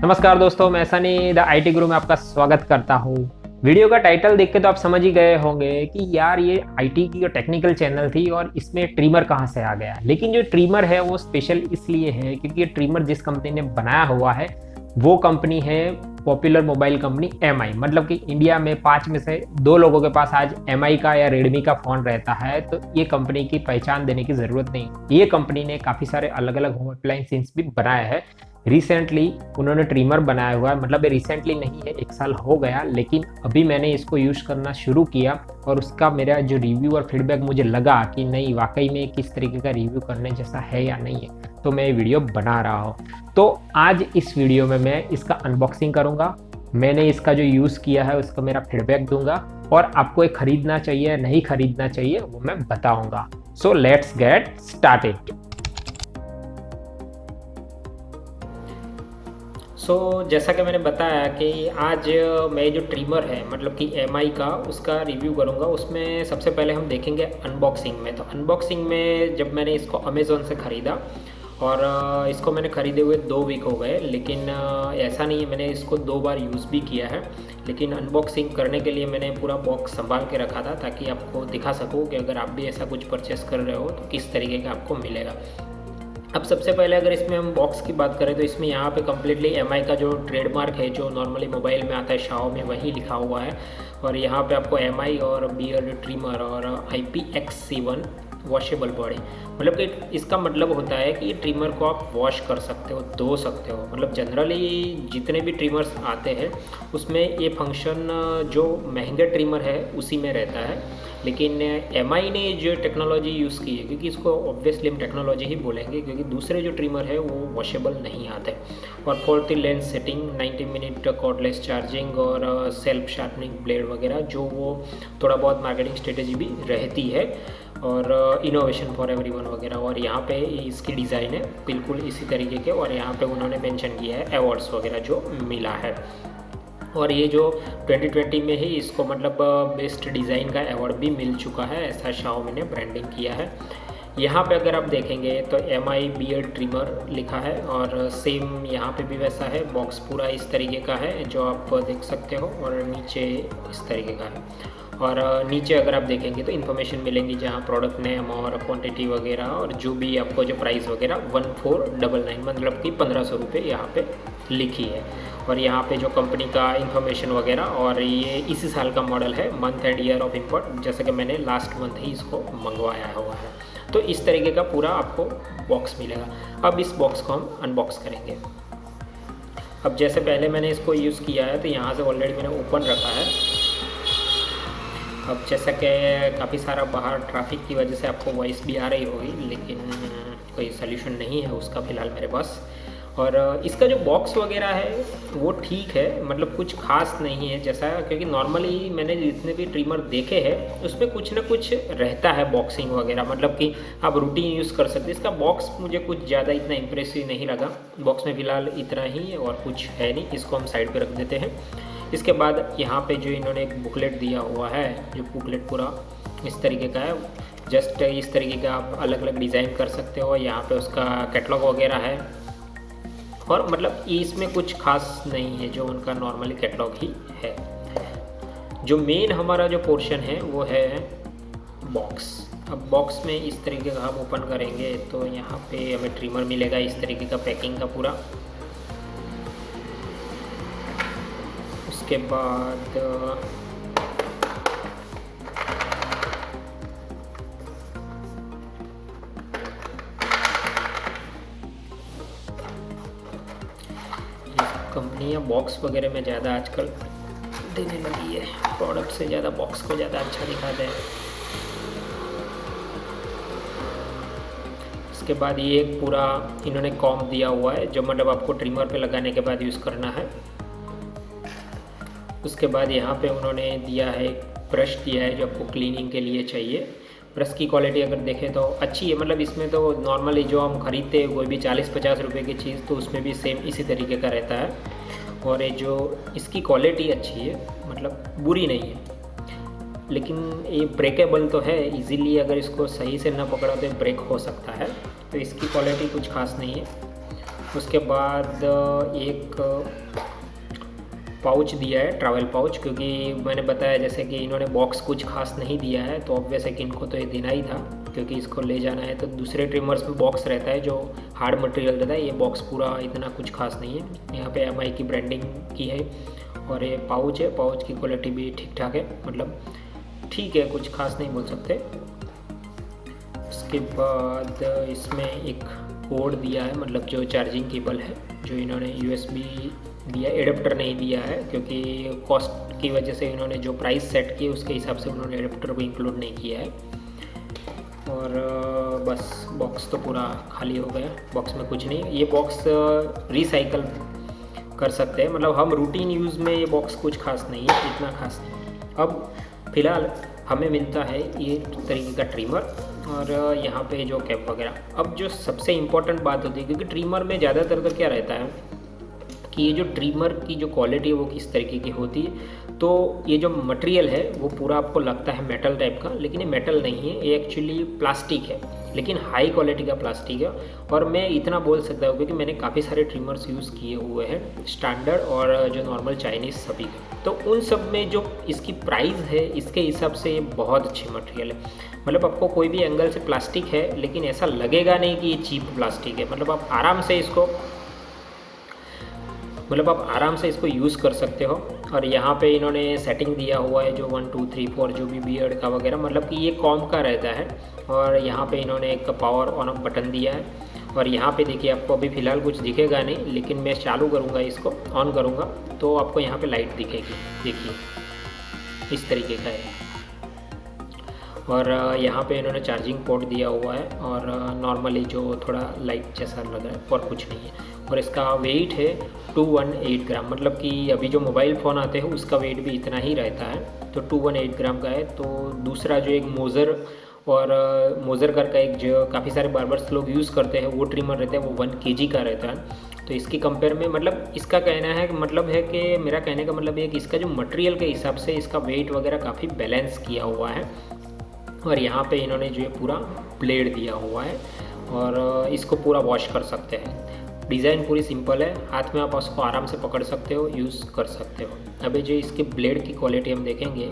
नमस्कार दोस्तों, मैं सनी द आईटी गुरु में आपका स्वागत करता हूँ। वीडियो का टाइटल देख के तो आप समझ ही गए होंगे कि यार ये आईटी की टेक्निकल चैनल थी और इसमें ट्रिमर कहाँ से आ गया। लेकिन जो ट्रिमर है वो स्पेशल इसलिए है क्योंकि ये ट्रिमर जिस कंपनी ने बनाया हुआ है वो कंपनी है पॉपुलर मोबाइल कंपनी एमआई। मतलब कि इंडिया में 5 में से 2 लोगों के पास आज एमआई का या रेडमी का फ़ोन रहता है, तो ये कंपनी की पहचान देने की ज़रूरत नहीं। ये कंपनी ने काफ़ी सारे अलग अलग होम अप्लायंसेस भी बनाए हैं। रिसेंटली उन्होंने ट्रिमर बनाया हुआ है, मतलब ये रिसेंटली नहीं है, 1 साल हो गया, लेकिन अभी मैंने इसको यूज़ करना शुरू किया और उसका मेरा जो रिव्यू और फीडबैक मुझे लगा कि नहीं वाकई में किस तरीके का रिव्यू करने जैसा है या नहीं है, तो मैं ये वीडियो बना रहा हूँ। तो आज इस वीडियो में मैं इसका अनबॉक्सिंग करूँगा, मैंने इसका जो यूज़ किया है उसका मेरा फीडबैक दूंगा और आपको ये खरीदना चाहिए नहीं खरीदना चाहिए वो मैं बताऊंगा। So let's get started. जैसा कि मैंने बताया कि आज मैं जो ट्रिमर है मतलब कि एमआई का उसका रिव्यू करूंगा। उसमें सबसे पहले हम देखेंगे अनबॉक्सिंग में। तो अनबॉक्सिंग में जब मैंने इसको अमेज़ोन से ख़रीदा और इसको मैंने ख़रीदे हुए 2 वीक हो गए, लेकिन ऐसा नहीं है, मैंने इसको 2 बार यूज़ भी किया है। लेकिन अनबॉक्सिंग करने के लिए मैंने पूरा बॉक्स संभाल के रखा था ताकि आपको दिखा सकूँ कि अगर आप भी ऐसा कुछ परचेस कर रहे हो तो किस तरीके का आपको मिलेगा। अब सबसे पहले अगर इसमें हम बॉक्स की बात करें तो इसमें यहाँ पे कम्प्लीटली एमआई का जो ट्रेडमार्क है जो नॉर्मली मोबाइल में आता है शाओमी में वही लिखा हुआ है। और यहाँ पे आपको एमआई और बियर्ड ट्रिमर और IPX7 वॉशेबल बॉडी, मतलब कि इसका मतलब होता है कि ये ट्रिमर को आप वॉश कर सकते हो, धो सकते हो। मतलब जनरली जितने भी ट्रिमर्स आते हैं उसमें ये फंक्शन जो महंगे ट्रिमर है उसी में रहता है, लेकिन एमआई ने जो टेक्नोलॉजी यूज़ की है, क्योंकि इसको ऑब्वियसली हम टेक्नोलॉजी ही बोलेंगे क्योंकि दूसरे जो ट्रिमर है वो वॉशेबल नहीं आते। और 40 lens setting, 90 minute cordless charging और सेल्फ शार्पनिंग ब्लेड वगैरह, जो वो थोड़ा बहुत मार्केटिंग स्ट्रेटेजी भी रहती है, और इनोवेशन फॉर एवरीवन वगैरह। और यहाँ पे इसकी डिज़ाइन है बिल्कुल इसी तरीके के, और यहाँ पे उन्होंने मेंशन किया है अवार्ड्स वगैरह जो मिला है। और ये जो 2020 में ही इसको मतलब बेस्ट डिज़ाइन का अवार्ड भी मिल चुका है, ऐसा शाओमी ने ब्रांडिंग किया है। यहाँ पे अगर आप देखेंगे तो एमआई बियर्ड ट्रिमर लिखा है और सेम यहाँ पे भी वैसा है। बॉक्स पूरा इस तरीके का है जो आप देख सकते हो, और नीचे इस तरीके का है। और नीचे अगर आप देखेंगे तो इन्फॉर्मेशन मिलेंगी जहाँ प्रोडक्ट नेम और क्वांटिटी वगैरह, और जो भी आपको जो प्राइस वगैरह 1499 मतलब कि 1500 रुपये यहाँ पे लिखी है। और यहाँ पे जो कंपनी का इन्फॉर्मेशन वगैरह, और ये इसी साल का मॉडल है, month and year of import, जैसे कि मैंने लास्ट मंथ ही इसको मंगवाया हुआ है। तो इस तरीके का पूरा आपको बॉक्स मिलेगा। अब इस बॉक्स को हम अनबॉक्स करेंगे। अब जैसे पहले मैंने इसको यूज़ किया है तो यहाँ से ऑलरेडी मैंने ओपन रखा है। अब जैसा कि काफ़ी सारा बाहर ट्रैफिक की वजह से आपको वॉइस भी आ रही होगी, लेकिन कोई सल्यूशन नहीं है उसका फ़िलहाल मेरे पास। और इसका जो बॉक्स वगैरह है वो ठीक है, मतलब कुछ खास नहीं है जैसा, क्योंकि नॉर्मली मैंने जितने भी ट्रिमर देखे हैं उसमें कुछ ना कुछ रहता है बॉक्सिंग वगैरह, मतलब कि आप रूटीन यूज़ कर सकते हैं। इसका बॉक्स मुझे कुछ ज़्यादा इतना इम्प्रेसिव नहीं लगा। बॉक्स में फ़िलहाल इतना ही है और कुछ है नहीं, इसको हम साइड पर रख देते हैं। इसके बाद यहाँ पे जो इन्होंने एक बुकलेट दिया हुआ है, जो बुकलेट पूरा इस तरीके का है, जस्ट इस तरीके का आप अलग अलग डिज़ाइन कर सकते हो। यहाँ पे उसका कैटलॉग वगैरह है, और मतलब इसमें कुछ खास नहीं है, जो उनका नॉर्मली कैटलॉग ही है। जो मेन हमारा जो पोर्शन है वो है बॉक्स। अब बॉक्स में इस तरीके का हम ओपन करेंगे तो यहाँ पे हमें ट्रिमर मिलेगा इस तरीके का पैकिंग का पूरा। उसके बाद कंपनियां बॉक्स वगैरह में ज़्यादा आजकल देने लगी है, प्रोडक्ट से ज़्यादा बॉक्स को ज़्यादा अच्छा दिखाते हैं। इसके बाद ये एक पूरा इन्होंने कॉम्ब दिया हुआ है जो मतलब आपको ट्रिमर पे लगाने के बाद यूज़ करना है। उसके बाद यहाँ पे उन्होंने दिया है एक ब्रश दिया है जो आपको क्लीनिंग के लिए चाहिए। ब्रश की क्वालिटी अगर देखें तो अच्छी है, मतलब इसमें तो नॉर्मली जो हम खरीदते हैं कोई भी 40-50 रुपये की चीज़ तो उसमें भी सेम इसी तरीके का रहता है। और ये जो इसकी क्वालिटी अच्छी है, मतलब बुरी नहीं है, लेकिन ये ब्रेकेबल तो है इजीली, अगर इसको सही से ना पकड़ा तो ब्रेक हो सकता है। तो इसकी क्वालिटी कुछ खास नहीं है। उसके बाद एक पाउच दिया है, ट्रैवल पाउच, क्योंकि मैंने बताया जैसे कि इन्होंने बॉक्स कुछ खास नहीं दिया है, तो ऑब्वियस है कि इनको तो ये देना ही था, क्योंकि इसको ले जाना है। तो दूसरे ट्रिमर्स में बॉक्स रहता है जो हार्ड मटेरियल रहता है, ये बॉक्स पूरा इतना कुछ खास नहीं है। यहाँ पे एमआई की ब्रांडिंग की है, और ये पाउच है, पाउच की क्वालिटी भी ठीक ठाक है, मतलब ठीक है, कुछ खास नहीं बोल सकते। उसके बाद इसमें एक पोर्ट दिया है, मतलब जो चार्जिंग केबल है, जो इन्होंने यूएसबी दिया, एडेप्टर नहीं दिया है, क्योंकि कॉस्ट की वजह से इन्होंने जो प्राइस सेट की उसके हिसाब से उन्होंने एडेप्टर को इंक्लूड नहीं किया है। और बस बॉक्स तो पूरा खाली हो गया, बॉक्स में कुछ नहीं। ये बॉक्स रिसाइकल कर सकते हैं, मतलब हम रूटीन यूज़ में ये बॉक्स कुछ खास नहीं है, इतना खास नहीं। अब फ़िलहाल हमें मिलता है ये तरीके का ट्रिमर, और यहाँ पे जो कैप वगैरह। अब जो सबसे इम्पोर्टेंट बात होती है, क्योंकि ट्रिमर में ज़्यादातर तो क्या रहता है कि ये जो ट्रिमर की जो क्वालिटी है वो किस तरीके की होती है। तो ये जो मटेरियल है वो पूरा आपको लगता है मेटल टाइप का, लेकिन ये मेटल नहीं है, ये एक्चुअली प्लास्टिक है, लेकिन हाई क्वालिटी का प्लास्टिक है। और मैं इतना बोल सकता हूँ क्योंकि मैंने काफ़ी सारे ट्रिमर्स यूज़ किए हुए हैं, स्टैंडर्ड और जो नॉर्मल चाइनीज़ सभी के, तो उन सब में जो इसकी प्राइस है इसके हिसाब से ये बहुत अच्छी मटेरियल है। मतलब आपको कोई भी एंगल से प्लास्टिक है, लेकिन ऐसा लगेगा नहीं कि ये चीप प्लास्टिक है। मतलब आप आराम से इसको यूज़ कर सकते हो। और यहाँ पे इन्होंने सेटिंग दिया हुआ है जो 1 2 3 4 जो भी बियर्ड का वगैरह, मतलब कि ये कॉम का रहता है। और यहाँ पे इन्होंने एक पावर ऑन ऑफ बटन दिया है, और यहाँ पे देखिए आपको अभी फ़िलहाल कुछ दिखेगा नहीं, लेकिन मैं चालू करूँगा, इसको ऑन करूँगा तो आपको यहाँ पे लाइट दिखेगी, देखिए इस तरीके का है। और यहाँ पे इन्होंने चार्जिंग पोर्ट दिया हुआ है, और नॉर्मली जो थोड़ा लाइट जैसा लग रहा है, और कुछ नहीं है। और इसका वेट है 218 ग्राम, मतलब कि अभी जो मोबाइल फ़ोन आते हैं उसका वेट भी इतना ही रहता है, तो 218 ग्राम का है। तो दूसरा जो एक मोज़र और मोज़र करके एक जो काफ़ी सारे बार्बर्स लोग यूज़ करते हैं वो ट्रिमर रहता है, वो 1 kg का रहता है। तो इसकी कंपेयर में, मतलब इसका कहना है, मतलब है कि मेरा कहने का मतलब है कि इसका जो मटेरियल के हिसाब से इसका वेट वगैरह काफ़ी बैलेंस किया हुआ है। और यहाँ पे इन्होंने जो है पूरा ब्लेड दिया हुआ है, और इसको पूरा वॉश कर सकते हैं। डिज़ाइन पूरी सिंपल है, हाथ में आप उसको आराम से पकड़ सकते हो, यूज़ कर सकते हो। अभी जो इसके ब्लेड की क्वालिटी हम देखेंगे,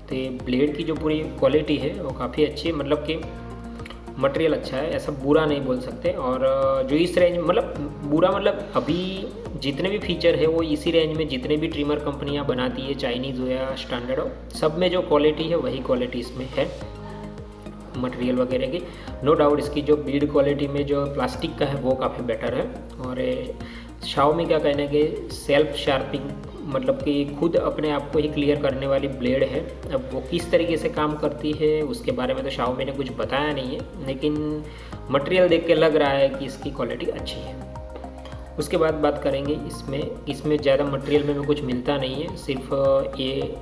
तो ये ब्लेड की जो पूरी क्वालिटी है वो काफ़ी अच्छी है, मतलब कि मटेरियल अच्छा है, ऐसा बुरा नहीं बोल सकते। और जो इस रेंज, मतलब बुरा मतलब अभी जितने भी फीचर है वो इसी रेंज में जितने भी ट्रिमर कंपनियां बनाती है, चाइनीज़ हो या स्टैंडर्ड हो, सब में जो क्वालिटी है वही क्वालिटी इसमें है मटेरियल वगैरह की। नो डाउट इसकी जो बिल्ड क्वालिटी में जो प्लास्टिक का है वो काफ़ी बेटर है। और शाओमी का कहना है कि सेल्फ शार्पिंग, मतलब कि खुद अपने आप को ही क्लियर करने वाली ब्लेड है। अब वो किस तरीके से काम करती है उसके बारे में तो शाओमी ने कुछ बताया नहीं है, लेकिन मटेरियल देख के लग रहा है कि इसकी क्वालिटी अच्छी है। उसके बाद बात करेंगे इसमें ज़्यादा मटेरियल में कुछ मिलता नहीं है, सिर्फ ये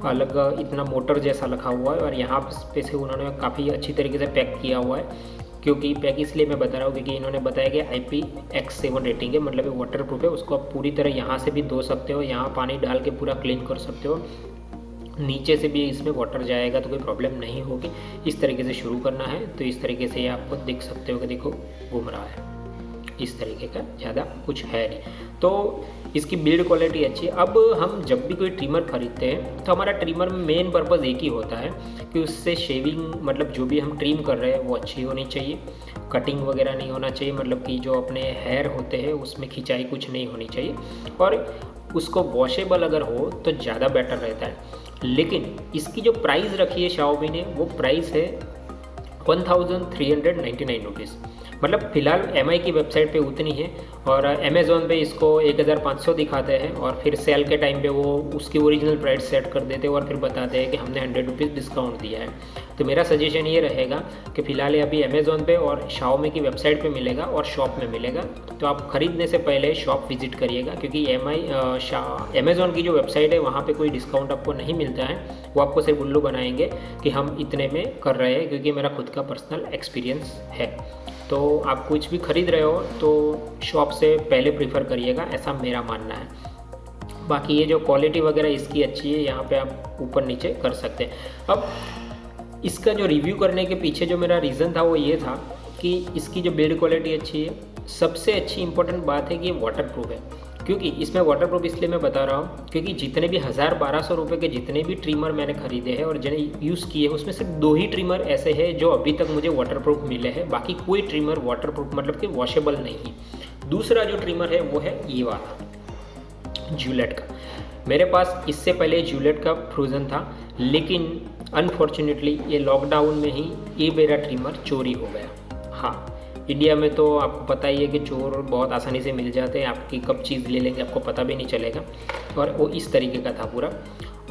अलग इतना मोटर जैसा रखा हुआ है, और यहाँ पे से उन्होंने काफ़ी अच्छी तरीके से पैक किया हुआ है। क्योंकि पैक इसलिए मैं बता रहा हूँ क्योंकि इन्होंने बताया कि IPX7 रेटिंग है, मतलब ये वाटर प्रूफ है, उसको आप पूरी तरह यहाँ से भी धो सकते हो, यहाँ पानी डाल के पूरा क्लीन कर सकते हो, नीचे से भी इसमें वाटर जाएगा तो कोई प्रॉब्लम नहीं होगी। इस तरीके से शुरू करना है तो इस तरीके से ये आपको देख सकते हो कि देखो घूम रहा है, इस तरीके का, ज़्यादा कुछ है नहीं। तो इसकी बिल्ड क्वालिटी अच्छी है। अब हम जब भी कोई ट्रिमर खरीदते हैं तो हमारा ट्रिमर में मेन पर्पज़ एक ही होता है कि उससे शेविंग, मतलब जो भी हम ट्रिम कर रहे हैं वो अच्छी होनी चाहिए, कटिंग वगैरह नहीं होना चाहिए, मतलब कि जो अपने हेयर होते हैं उसमें खिंचाई कुछ नहीं होनी चाहिए, और उसको वॉशेबल अगर हो तो ज़्यादा बेटर रहता है। लेकिन इसकी जो प्राइस रखी है शाओमी ने, वो प्राइस है 1399 रुपीज़। मतलब फ़िलहाल MI की वेबसाइट पे उतनी है, और अमेज़ॉन पे इसको 1500 दिखाते हैं, और फिर सेल के टाइम पे वो उसकी ओरिजिनल प्राइस सेट कर देते हैं और फिर बताते हैं कि हमने 100 रुपीज़ डिस्काउंट दिया है। तो मेरा सजेशन ये रहेगा कि फ़िलहाल ये अभी अमेज़ॉन पे और शाओमी की वेबसाइट पे मिलेगा और शॉप में मिलेगा, तो आप ख़रीदने से पहले शॉप विज़िट करिएगा, क्योंकि अमेज़ॉन की जो वेबसाइट है वहाँ पे कोई डिस्काउंट आपको नहीं मिलता है। वो आपको सिर्फ उल्लू बनाएंगे कि हम इतने में कर रहे हैं, क्योंकि मेरा खुद का पर्सनल एक्सपीरियंस है। तो आप कुछ भी खरीद रहे हो तो शॉप से पहले प्रीफर करिएगा, ऐसा मेरा मानना है। बाकी ये जो क्वालिटी वगैरह इसकी अच्छी है, यहाँ पे आप ऊपर नीचे कर सकते हैं। अब इसका जो रिव्यू करने के पीछे जो मेरा रीज़न था वो ये था कि इसकी जो बिल्ड क्वालिटी अच्छी है, सबसे अच्छी इंपॉर्टेंट बात है कि ये वाटरप्रूफ है। क्योंकि इसमें वाटरप्रूफ इसलिए मैं बता रहा हूँ क्योंकि जितने भी 1000-1200 रुपये के जितने भी ट्रिमर मैंने खरीदे हैं और जिन्हें यूज़ किए हैं उसमें सिर्फ 2 ही ट्रिमर ऐसे हैं जो अभी तक मुझे वाटरप्रूफ मिले हैं। बाकी कोई ट्रिमर वाटरप्रूफ मतलब कि वॉशेबल नहीं है। दूसरा जो ट्रिमर है वो है ये वाला ज्यूलेट का। मेरे पास इससे पहले ज्यूलेट का फ्रोजन था, लेकिन अनफॉर्चुनेटली ये लॉकडाउन में ही ये मेरा ट्रिमर चोरी हो गया। हाँ, इंडिया में तो आपको पता ही है कि चोर बहुत आसानी से मिल जाते हैं, आपकी कब चीज़ ले लेंगे आपको पता भी नहीं चलेगा। और वो इस तरीके का था पूरा।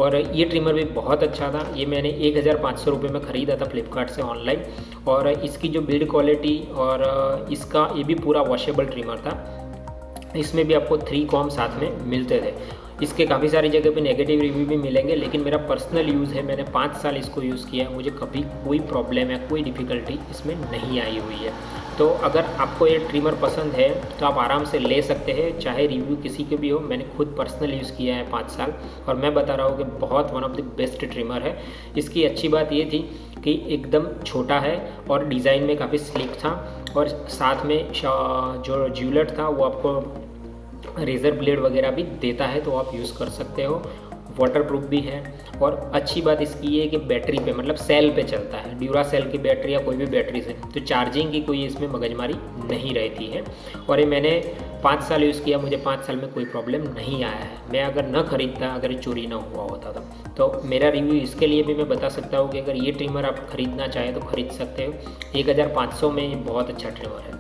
और ये ट्रिमर भी बहुत अच्छा था। ये मैंने 1500 रुपये में ख़रीदा था फ्लिपकार्ट से ऑनलाइन। और इसकी जो बिल्ड क्वालिटी और इसका ये भी पूरा वॉशेबल ट्रिमर था। इसमें भी आपको 3 कॉम साथ में मिलते थे। इसके काफ़ी सारी जगह पे नेगेटिव रिव्यू भी मिलेंगे, लेकिन मेरा पर्सनल यूज़ है, मैंने 5 साल इसको यूज़ किया है, मुझे कभी कोई प्रॉब्लम या कोई डिफ़िकल्टी इसमें नहीं आई हुई है। तो अगर आपको ये ट्रिमर पसंद है तो आप आराम से ले सकते हैं, चाहे रिव्यू किसी के भी हो। मैंने खुद पर्सनल यूज़ किया है 5 साल और मैं बता रहा हूँ कि बहुत one of the best trimmer है। इसकी अच्छी बात ये थी कि एकदम छोटा है और डिज़ाइन में काफ़ी स्लिक था। और साथ में जो ज्यूलेट था वो आपको रेज़र ब्लेड वगैरह भी देता है, तो आप यूज़ कर सकते हो। वाटरप्रूफ भी है। और अच्छी बात इसकी ये है कि बैटरी पे मतलब सेल पे चलता है, ड्यूरा सेल की बैटरी या कोई भी बैटरी से, तो चार्जिंग की कोई इसमें मगजमारी नहीं रहती है। और ये मैंने 5 साल यूज़ किया, मुझे 5 साल में कोई प्रॉब्लम नहीं आया है। मैं अगर न ख़रीदता, अगर चोरी ना हुआ होता तो मेरा रिव्यू इसके लिए भी मैं बता सकता हूँ कि अगर ये ट्रिमर आप ख़रीदना चाहें तो ख़रीद सकते हो। 1500 में ये बहुत अच्छा ट्रिमर है।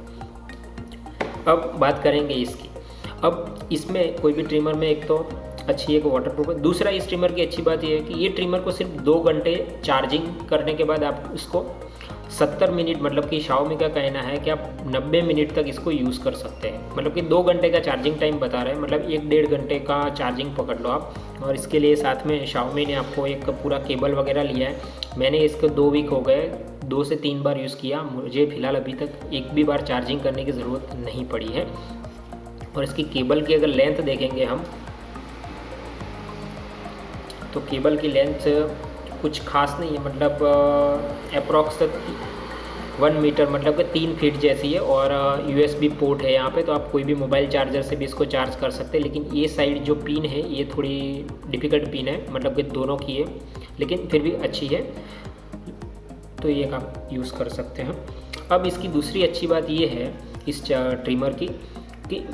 अब बात करेंगे इसकी। अब इसमें कोई भी ट्रिमर में एक तो अच्छी एक वाटरप्रूफ है। दूसरा इस ट्रिमर की अच्छी बात यह है कि ये ट्रिमर को सिर्फ 2 घंटे चार्जिंग करने के बाद आप इसको 70 मिनट, मतलब कि शाओमी का कहना है कि आप 90 मिनट तक इसको यूज़ कर सकते हैं। मतलब कि 2 घंटे का चार्जिंग टाइम बता रहे हैं, मतलब 1-1.5 घंटे का चार्जिंग पकड़ लो आप। और इसके लिए साथ में शाओमी ने आपको एक पूरा केबल वगैरह लिया है। मैंने इसको 2 वीक हो गए, 2 से 3 बार यूज़ किया, मुझे फ़िलहाल अभी तक एक भी बार चार्जिंग करने की ज़रूरत नहीं पड़ी है। और इसकी केबल की अगर लेंथ देखेंगे हम तो केबल की लेंथ कुछ खास नहीं है, मतलब अप्रॉक्स 1 मीटर, मतलब कि 3 फीट जैसी है। और USB पोर्ट है यहाँ पे, तो आप कोई भी मोबाइल चार्जर से भी इसको चार्ज कर सकते हैं। लेकिन ये साइड जो पिन है ये थोड़ी डिफ़िकल्ट पिन है, मतलब कि दोनों की है, लेकिन फिर भी अच्छी है, तो ये आप यूज़ कर सकते हैं। अब इसकी दूसरी अच्छी बात ये है इस ट्रिमर की कि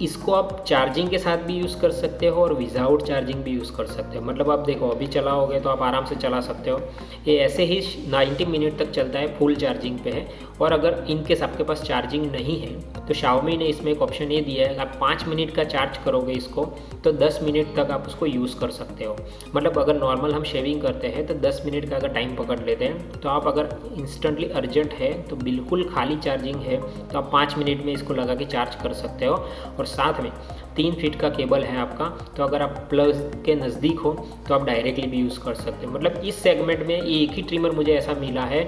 इसको आप चार्जिंग के साथ भी यूज़ कर सकते हो और विदाउट चार्जिंग भी यूज़ कर सकते हो। मतलब आप देखो अभी चलाओगे तो आप आराम से चला सकते हो। ये ऐसे ही 90 मिनट तक चलता है, फुल चार्जिंग पे है। और अगर इनकेस आपके पास चार्जिंग नहीं है तो शाओमी ने इसमें एक ऑप्शन ये दिया है, आप 5 मिनट का चार्ज करोगे इसको तो 10 मिनट तक आप उसको यूज़ कर सकते हो। मतलब अगर नॉर्मल हम शेविंग करते हैं तो 10 मिनट का अगर टाइम पकड़ लेते हैं, तो आप अगर इंस्टेंटली अर्जेंट है तो बिल्कुल खाली चार्जिंग है तो आप 5 मिनट में इसको लगा के चार्ज कर सकते हो। और साथ में 3 फीट का केबल है आपका, तो अगर आप प्लग के नज़दीक हो तो आप डायरेक्टली भी यूज़ कर सकते हो। मतलब इस सेगमेंट में एक ही ट्रिमर मुझे ऐसा मिला है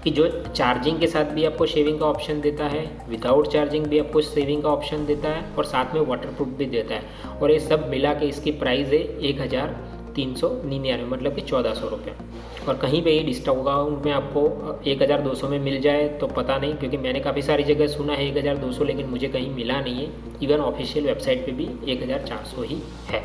कि जो चार्जिंग के साथ भी आपको शेविंग का ऑप्शन देता है, विदाउट चार्जिंग भी आपको शेविंग का ऑप्शन देता है और साथ में वाटरप्रूफ भी देता है। और ये सब मिला के इसकी प्राइस है 1399, मतलब कि 1400 रुपये। और कहीं पे ये डिस्काउंट में आपको 1200 में मिल जाए तो पता नहीं, क्योंकि मैंने काफ़ी सारी जगह सुना है 1200, लेकिन मुझे कहीं मिला नहीं है। इवन ऑफिशियल वेबसाइट पे भी 1400 ही है।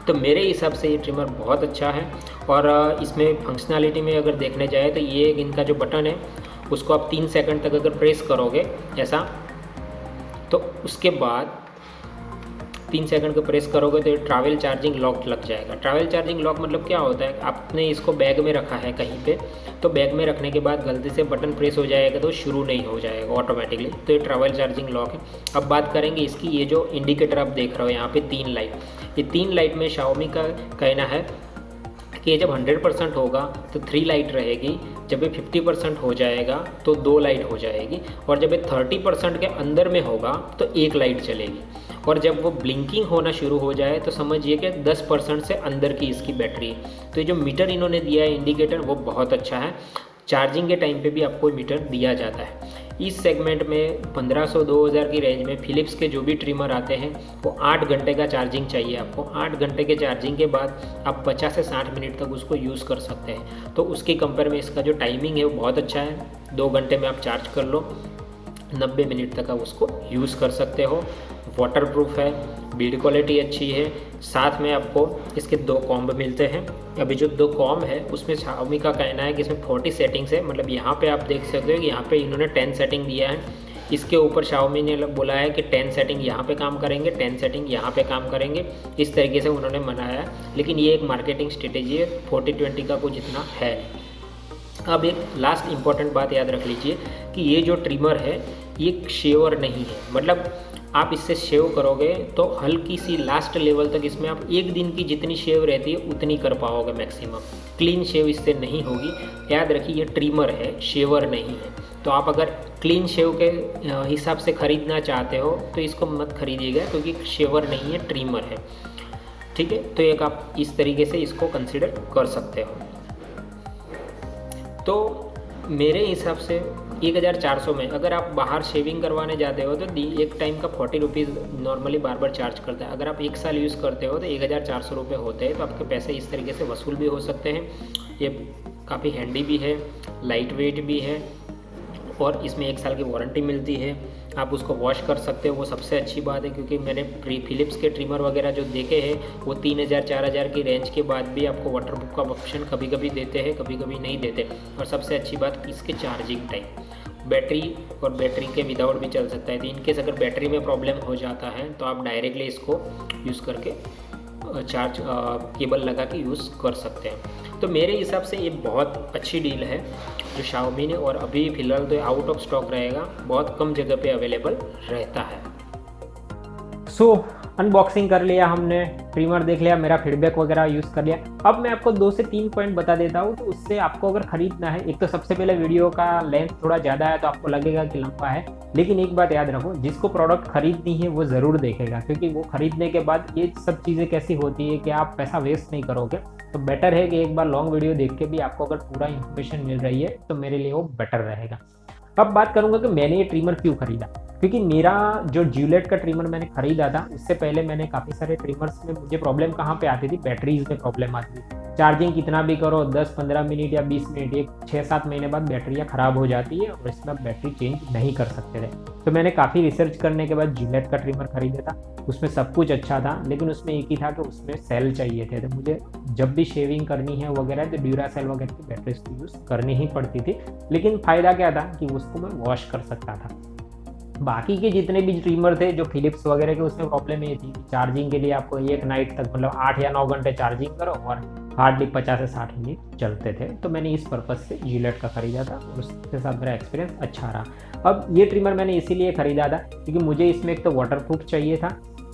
तो मेरे हिसाब से ये ट्रिमर बहुत अच्छा है। और इसमें फंक्शनैलिटी में अगर देखने जाए तो ये इनका जो बटन है उसको आप 3 सेकंड तक अगर प्रेस करोगे ऐसा, तो उसके बाद 3 सेकंड को प्रेस करोगे तो ये ट्रैवल चार्जिंग लॉक लग जाएगा। ट्रैवल चार्जिंग लॉक मतलब क्या होता है, आपने इसको बैग में रखा है कहीं पे, तो बैग में रखने के बाद गलती से बटन प्रेस हो जाएगा तो शुरू नहीं हो जाएगा ऑटोमेटिकली, तो ये ट्रैवल चार्जिंग लॉक है। अब बात करेंगे इसकी, ये जो इंडिकेटर आप देख रहे हो यहाँ पे 3 लाइट, ये 3 लाइट में शाओमी का कहना है कि ये जब 100% होगा तो 3 लाइट रहेगी, जब ये 50% हो जाएगा तो 2 लाइट हो जाएगी, और जब ये 30% के अंदर में होगा तो 1 लाइट चलेगी। और जब वो ब्लिंकिंग होना शुरू हो जाए तो समझिए कि 10% से अंदर की इसकी बैटरी है। तो ये जो मीटर इन्होंने दिया है इंडिकेटर वो बहुत अच्छा है। चार्जिंग के टाइम पे भी आपको मीटर दिया जाता है। इस सेगमेंट में 1500-2000 की रेंज में फिलिप्स के जो भी ट्रिमर आते हैं वो 8 घंटे का चार्जिंग चाहिए आपको। 8 घंटे के चार्जिंग के बाद आप 50 से 60 मिनट तक उसको यूज़ कर सकते हैं। तो उसके कंपेयर में इसका जो टाइमिंग है वो बहुत अच्छा है। 2 घंटे में आप चार्ज कर लो, 90 मिनट तक आप उसको यूज़ कर सकते हो। वाटर प्रूफ है, बिल्ड क्वालिटी अच्छी है। साथ में आपको इसके 2 कॉम्ब मिलते हैं। अभी जो 2 कॉम्ब है उसमें Xiaomi का कहना है कि इसमें 40 सेटिंग्स है। मतलब यहाँ पे आप देख सकते हो कि यहाँ पे इन्होंने 10 सेटिंग दिया है। इसके ऊपर Xiaomi ने बोला है कि 10 सेटिंग यहाँ पे काम करेंगे, 10 सेटिंग यहाँ पे काम करेंगे, इस तरीके से उन्होंने बनाया है। लेकिन ये एक मार्केटिंग स्ट्रेटेजी है, 40-20 का कुछ इतना है। अब एक लास्ट इम्पॉर्टेंट बात याद रख लीजिए कि ये जो ट्रिमर है ये शेवर नहीं है। मतलब आप इससे शेव करोगे तो हल्की सी लास्ट लेवल तक इसमें आप एक दिन की जितनी शेव रहती है उतनी कर पाओगे मैक्सिमम। क्लीन शेव इससे नहीं होगी। याद रखिए ये ट्रिमर है, शेवर नहीं है। तो आप अगर क्लीन शेव के हिसाब से ख़रीदना चाहते हो तो इसको मत खरीदिएगा, क्योंकि शेवर नहीं है, ट्रिमर है। ठीक है, तो एक आप इस तरीके से इसको कंसिडर कर सकते हो। तो मेरे हिसाब से 1400 में अगर आप बाहर शेविंग करवाने जाते हो तो एक टाइम का 40 रुपीज़ नॉर्मली बार बार चार्ज करता है। अगर आप 1 साल यूज़ करते हो तो 1400 रुपये होते हैं। तो आपके पैसे इस तरीके से वसूल भी हो सकते हैं। ये काफ़ी हैंडी भी है, लाइट वेट भी है और इसमें 1 साल की वारंटी मिलती है। आप उसको वॉश कर सकते हो, वो सबसे अच्छी बात है, क्योंकि मैंने फिलिप्स के ट्रिमर वगैरह जो देखे हैं वो 3000-4000 की रेंज के बाद भी आपको वाटरप्रूफ का ऑप्शन कभी कभी देते हैं, कभी कभी नहीं देते। और सबसे अच्छी बात इसके चार्जिंग टाइम, बैटरी और बैटरी के विदाउट भी चल सकता है। तो इनकेस अगर बैटरी में प्रॉब्लम हो जाता है तो आप डायरेक्टली इसको यूज़ करके चार्ज केबल लगा के यूज़ कर सकते हैं। तो मेरे हिसाब से ये बहुत अच्छी डील है जो Xiaomi ने, और अभी फ़िलहाल तो आउट ऑफ स्टॉक रहेगा, बहुत कम जगह पे अवेलेबल रहता है। सो अनबॉक्सिंग कर लिया हमने, ट्रिमर देख लिया, मेरा फीडबैक वगैरह यूज़ कर लिया। अब मैं आपको 2 से 3 पॉइंट बता देता हूँ। तो उससे आपको अगर ख़रीदना है, एक तो सबसे पहले वीडियो का लेंथ थोड़ा ज़्यादा है तो आपको लगेगा कि लंबा है, लेकिन एक बात याद रखो, जिसको प्रोडक्ट खरीदनी है वो ज़रूर देखेगा, क्योंकि वो खरीदने के बाद ये सब चीज़ें कैसी होती है कि आप पैसा वेस्ट नहीं करोगे। तो बेटर है कि एक बार लॉन्ग वीडियो देख के भी आपको अगर पूरा इन्फॉर्मेशन मिल रही है तो मेरे लिए वो बेटर रहेगा। अब बात करूंगा कि मैंने ये ट्रिमर क्यों खरीदा। क्योंकि मेरा जो ज्यूलेट का ट्रिमर मैंने खरीदा था, उससे पहले मैंने काफ़ी सारे ट्रिमर्स में मुझे प्रॉब्लम कहाँ पे आती थी, बैटरीज में प्रॉब्लम आती थी। चार्जिंग कितना भी करो 10-15 मिनट या 20 मिनट, ये 6-7 महीने बाद बैटरियाँ ख़राब हो जाती है और इसमें आप बैटरी चेंज नहीं कर सकते थे। तो मैंने काफ़ी रिसर्च करने के बाद ज्यूलेट का ट्रिमर खरीदा था। उसमें सब कुछ अच्छा था, लेकिन उसमें एक ही था कि उसमें सेल चाहिए थे। तो मुझे जब भी शेविंग करनी है वगैरह तो ड्यूरासेल वगैरह की बैटरीज को यूज़ करनी ही पड़ती थी। लेकिन फ़ायदा क्या था कि उसको मैं वॉश कर सकता था। बाकी के जितने भी ट्रिमर थे जो फिलिप्स वगैरह के, उसमें प्रॉब्लम ये थी चार्जिंग के लिए आपको एक नाइट तक मतलब 8 या 9 घंटे चार्जिंग करो और हार्डली 50 से 60 मिनट चलते थे। तो मैंने इस पर्पज़ से जिलेट का ख़रीदा था और उसके साथ मेरा एक्सपीरियंस अच्छा रहा। अब ये ट्रिमर मैंने इसीलिए ख़रीदा था क्योंकि मुझे इसमें एक तो वाटरप्रूफ चाहिए था,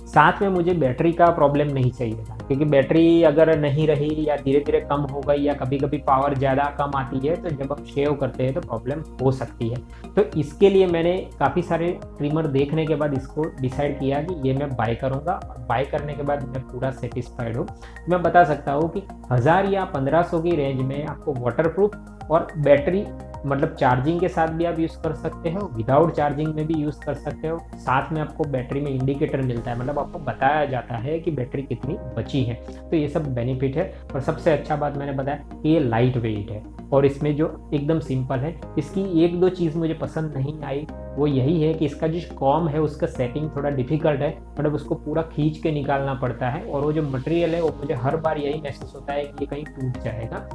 साथ में मुझे बैटरी का प्रॉब्लम नहीं चाहिए था। क्योंकि बैटरी अगर नहीं रही या धीरे धीरे कम हो गई या कभी कभी पावर ज़्यादा कम आती है तो जब आप शेव करते हैं तो प्रॉब्लम हो सकती है। तो इसके लिए मैंने काफ़ी सारे ट्रिमर देखने के बाद इसको डिसाइड किया कि ये मैं बाय करूँगा। और बाय करने के बाद मैं पूरा सेटिस्फाइड हूँ। मैं बता सकता हूँ कि 1000 या 1500 की रेंज में आपको वाटरप्रूफ और बैटरी मतलब चार्जिंग के साथ भी आप यूज़ कर सकते हो, विदाउट चार्जिंग में भी यूज़ कर सकते हो। साथ में आपको बैटरी में इंडिकेटर मिलता है, मतलब आपको बताया जाता है कि बैटरी कितनी बची है। तो ये सब बेनिफिट है। और सबसे अच्छा बात मैंने बताया कि ये लाइट वेट है और इसमें जो एकदम सिंपल है। इसकी 1-2 चीज़ मुझे पसंद नहीं आई, वो यही है कि इसका जो कॉम है उसका सेटिंग थोड़ा डिफिकल्ट है, मतलब उसको पूरा खींच के निकालना पड़ता है। और वो जो मटेरियल है वो मुझे हर बार यही महसूस होता है कि ये कहीं टूट जाएगा।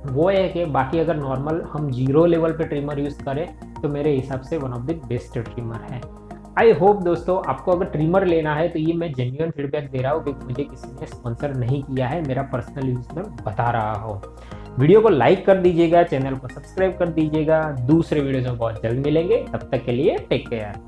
वो है कि बाकी अगर नॉर्मल हम 0 लेवल पे ट्रिमर यूज़ करें तो मेरे हिसाब से one of the best trimmer है। आई होप दोस्तों आपको अगर ट्रिमर लेना है तो ये मैं जेन्युइन फीडबैक दे रहा हूँ क्योंकि मुझे किसी ने स्पॉन्सर नहीं किया है, मेरा पर्सनल यूज़ में बता रहा हूँ। वीडियो को लाइक कर दीजिएगा, चैनल को सब्सक्राइब कर दीजिएगा। दूसरे वीडियो में बहुत जल्द मिलेंगे, तब तक के लिए टेक केयर।